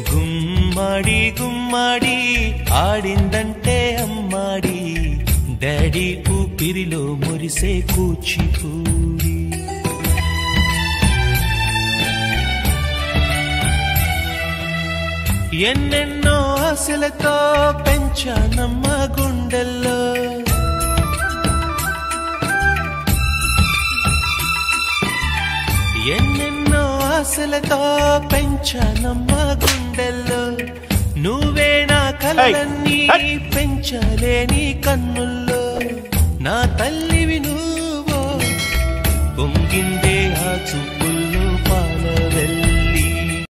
గుమ్మాడి గుమ్మాడి ఆడిందంటే అమ్మాడి డాడీ ఊపిరిలో మురిసే కూచిపూడి ఎన్నెన్నో ఆశలతో పెంచానమ్మ గుండెల్లో ఎన్నెన్నో ఆశలతో పెంచానమ్మ గుండెల్లో నువ్వే నా కలలన్నీ పెంచలేని కన్నుల్లో నా తల్లివి నువ్వో పొంగింద